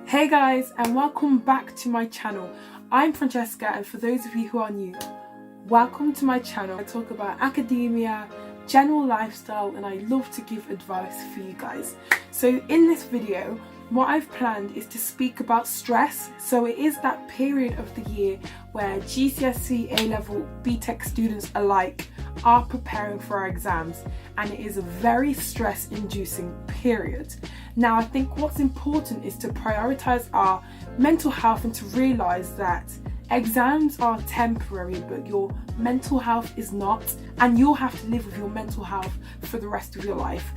Hey guys, and welcome back to my channel. I'm Francesca, and for those of you who are new, welcome to my channel. I talk about academia, general lifestyle, and I love to give advice for you guys. So in this video, what I've planned is to speak about stress. So it is that period of the year where GCSE, A-level, BTEC students alike are preparing for our exams, and it is a very stress-inducing period. Now, I think what's important is to prioritise our mental health and to realise that exams are temporary, but your mental health is not, and you'll have to live with your mental health for the rest of your life.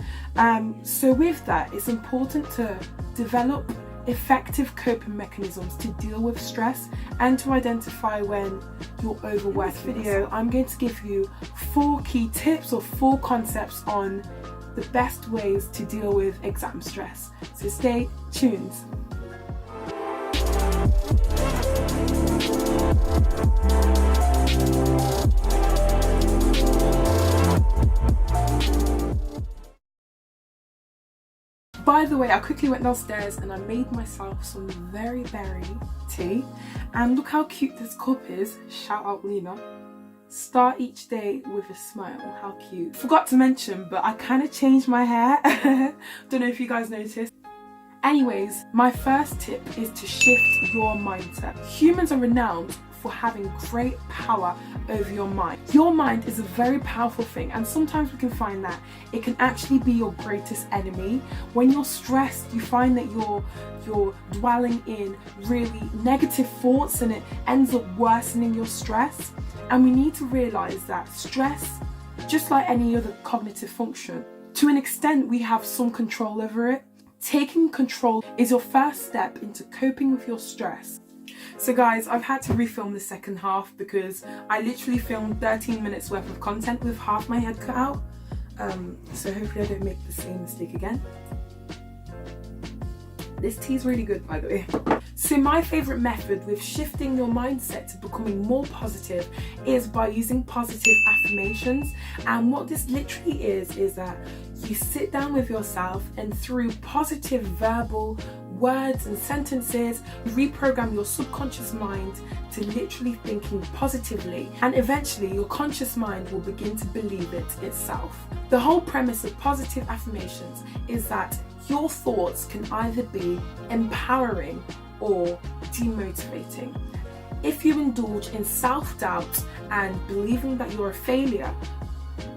So with that, it's important to develop effective coping mechanisms to deal with stress and to identify when you're overworking. In this video, I'm going to give you 4 key tips or 4 concepts on the best ways to deal with exam stress. So stay tuned. By the way, I quickly went downstairs and I made myself some very berry tea, and look how cute this cup is. Shout out Lena. Start each day with a smile. How cute. Forgot to mention, but I kind of changed my hair. Don't know if you guys noticed. Anyways, my first tip is to shift your mindset. Humans are renowned for having great power over your mind. Your mind is a very powerful thing, and sometimes we can find that it can actually be your greatest enemy. When you're stressed, you find that you're dwelling in really negative thoughts, and it ends up worsening your stress. And we need to realize that stress, just like any other cognitive function, to an extent we have some control over it. Taking control is your first step into coping with your stress. So guys, I've had to refilm the second half because I literally filmed 13 minutes worth of content with half my head cut out. So hopefully I don't make the same mistake again. This tea is really good, by the way. So my favourite method with shifting your mindset to becoming more positive is by using positive affirmations. And what this literally is that you sit down with yourself, and through positive verbal words and sentences, you reprogram your subconscious mind to literally thinking positively, and eventually your conscious mind will begin to believe it itself. The whole premise of positive affirmations is that your thoughts can either be empowering or demotivating. If you indulge in self-doubt and believing that you're a failure,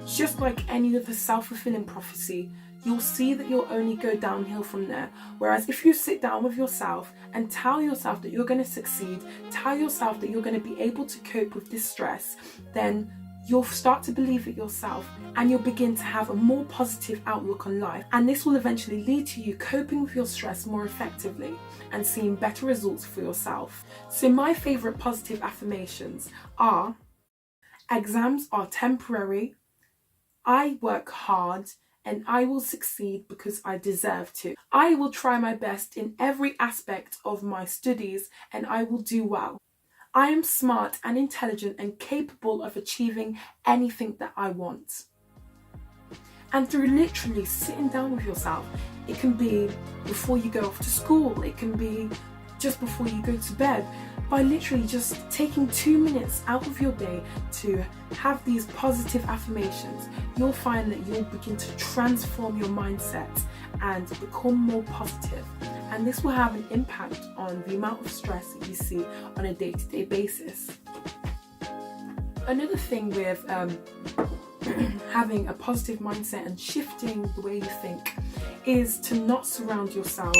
just like any other self-fulfilling prophecy, you'll see that you'll only go downhill from there. Whereas if you sit down with yourself and tell yourself that you're going to succeed, tell yourself that you're going to be able to cope with this stress, then you'll start to believe it yourself, and you'll begin to have a more positive outlook on life. And this will eventually lead to you coping with your stress more effectively and seeing better results for yourself. So my favourite positive affirmations are: exams are temporary, I work hard, and I will succeed because I deserve to. I will try my best in every aspect of my studies, and I will do well. I am smart and intelligent and capable of achieving anything that I want. And through literally sitting down with yourself, it can be before you go off to school, it can be just before you go to bed, by literally just taking 2 minutes out of your day to have these positive affirmations, you'll find that you'll begin to transform your mindset and become more positive. And this will have an impact on the amount of stress that you see on a day-to-day basis. Another thing with having a positive mindset and shifting the way you think is to not surround yourself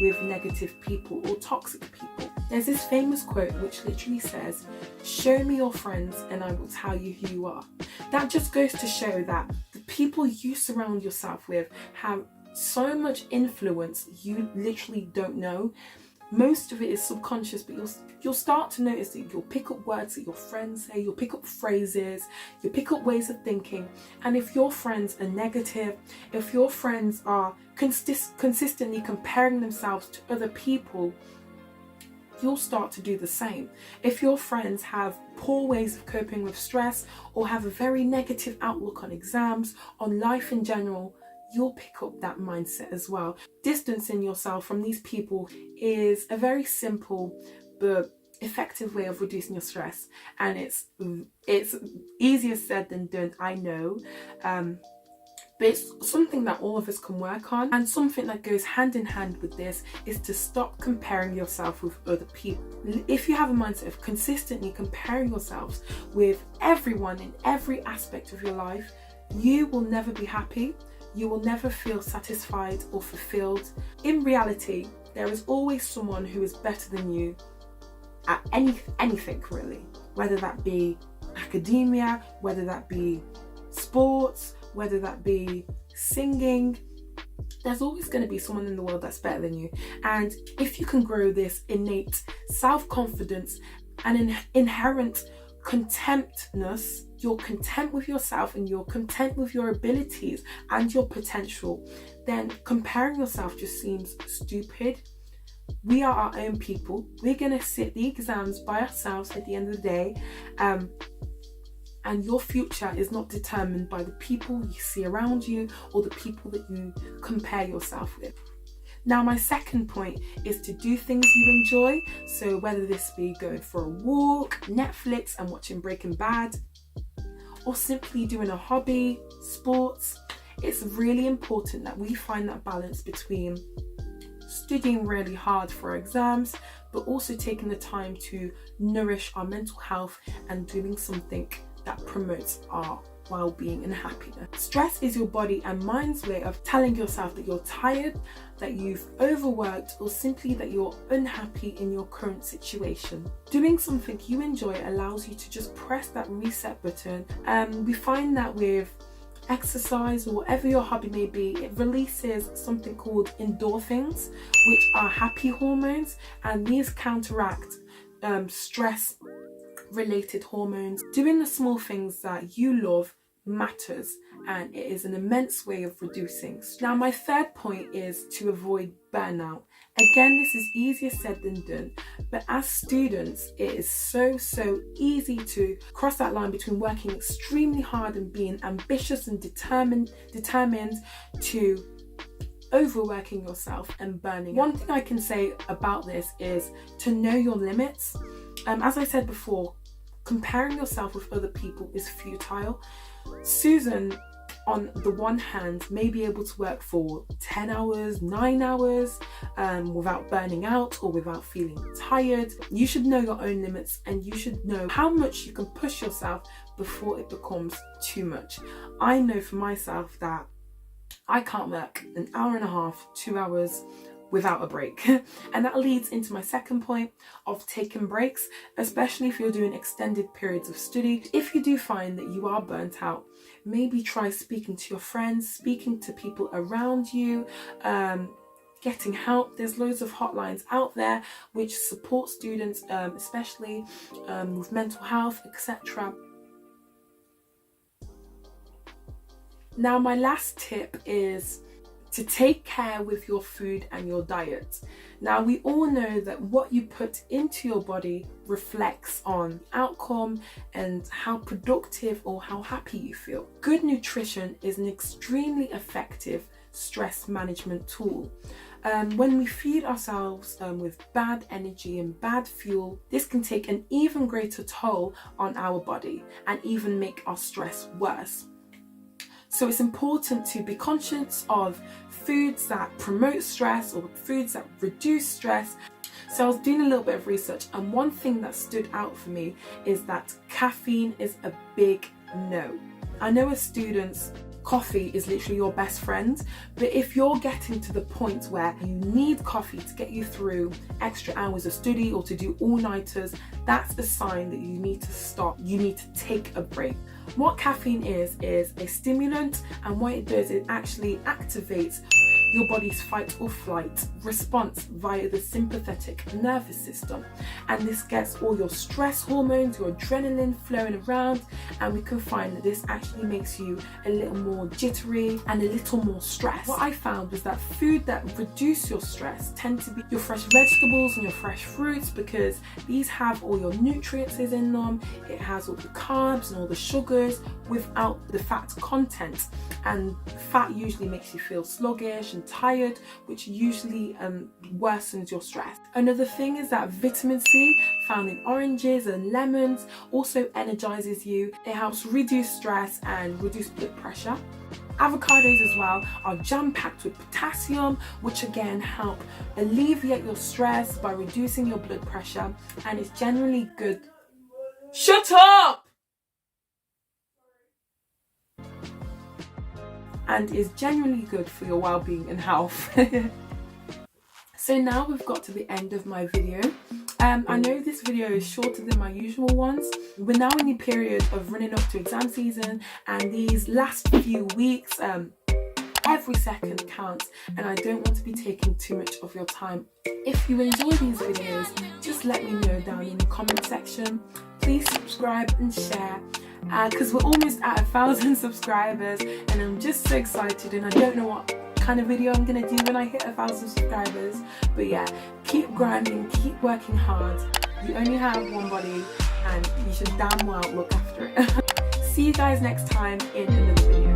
with negative people or toxic people. There's this famous quote which literally says, "Show me your friends and I will tell you who you are." That just goes to show that the people you surround yourself with have so much influence you literally don't know. Most of it is subconscious, but you'll start to notice that you'll pick up words that your friends say, you'll pick up phrases, you'll pick up ways of thinking. And if your friends are negative, if your friends are consistently comparing themselves to other people, you'll start to do the same. If your friends have poor ways of coping with stress or have a very negative outlook on exams, on life in general, you'll pick up that mindset as well. Distancing yourself from these people is a very simple but effective way of reducing your stress, and it's easier said than done, I know, but it's something that all of us can work on. And something that goes hand in hand with this is to stop comparing yourself with other people. If you have a mindset of consistently comparing yourselves with everyone in every aspect of your life, you will never be happy. You will never feel satisfied or fulfilled. In reality, there is always someone who is better than you at anything really, whether that be academia, whether that be sports, whether that be singing. There's always going to be someone in the world that's better than you. And if you can grow this innate self-confidence and an inherent contentness, you're content with yourself and you're content with your abilities and your potential, then comparing yourself just seems stupid. We are our own people. We're going to sit the exams by ourselves at the end of the day. And your future is not determined by the people you see around you or the people that you compare yourself with. Now, my second point is to do things you enjoy. So whether this be going for a walk, Netflix and watching Breaking Bad, or simply doing a hobby, sports, it's really important that we find that balance between studying really hard for exams, but also taking the time to nourish our mental health and doing something that promotes our well-being and happiness. Stress is your body and mind's way of telling yourself that you're tired, that you've overworked, or simply that you're unhappy in your current situation. Doing something you enjoy allows you to just press that reset button. We find that with exercise or whatever your hobby may be, it releases something called endorphins, which are happy hormones, and these counteract stress related hormones. Doing the small things that you love matters, and it is an immense way of reducing. Now, my third point is to avoid burnout. Again, this is easier said than done, but as students, it is so easy to cross that line between working extremely hard and being ambitious and determined to overworking yourself and burning out. One thing I can say about this is to know your limits. As I said before, comparing yourself with other people is futile. Susan, on the one hand, may be able to work for 10 hours, 9 hours, without burning out or without feeling tired. You should know your own limits, and you should know how much you can push yourself before it becomes too much. I know for myself that I can't work an hour and a half, 2 hours without a break. And that leads into my second point of taking breaks, especially if you're doing extended periods of study. If you do find that you are burnt out, maybe try speaking to your friends, speaking to people around you, getting help. There's loads of hotlines out there which support students, especially with mental health, etc. Now, my last tip is to take care with your food and your diet. Now, we all know that what you put into your body reflects on outcome and how productive or how happy you feel. Good nutrition is an extremely effective stress management tool. When we feed ourselves with bad energy and bad fuel, this can take an even greater toll on our body and even make our stress worse. So it's important to be conscious of foods that promote stress or foods that reduce stress. So I was doing a little bit of research, and one thing that stood out for me is that caffeine is a big no. I know as students, coffee is literally your best friend, but if you're getting to the point where you need coffee to get you through extra hours of study or to do all-nighters, that's a sign that you need to stop. You need to take a break. What caffeine is a stimulant, and what it does, it actually activates your body's fight or flight response via the sympathetic nervous system, and this gets all your stress hormones, your adrenaline flowing around, and we can find that this actually makes you a little more jittery and a little more stressed. What I found was that food that reduce your stress tend to be your fresh vegetables and your fresh fruits, because these have all your nutrients in them. It has all the carbs and all the sugars without the fat content, and fat usually makes you feel sluggish and tired, which usually worsens your stress. Another thing is that vitamin C found in oranges and lemons also energizes you. It helps reduce stress and reduce blood pressure. Avocados as well are jam-packed with potassium, which again help alleviate your stress by reducing your blood pressure, and it's generally good. Shut up! And is genuinely good for your well-being and health. So now we've got to the end of my video. I know this video is shorter than my usual ones. We're now in the period of running up to exam season, and these last few weeks, every second counts, and I don't want to be taking too much of your time. If you enjoy these videos, just let me know down in the comment section. Please subscribe and share, because we're almost at 1,000 subscribers, and I'm just so excited, and I don't know what kind of video I'm gonna do when I hit 1,000 subscribers. But yeah, keep grinding, keep working hard. You only have one body, and you should damn well look after it. See you guys next time in another video.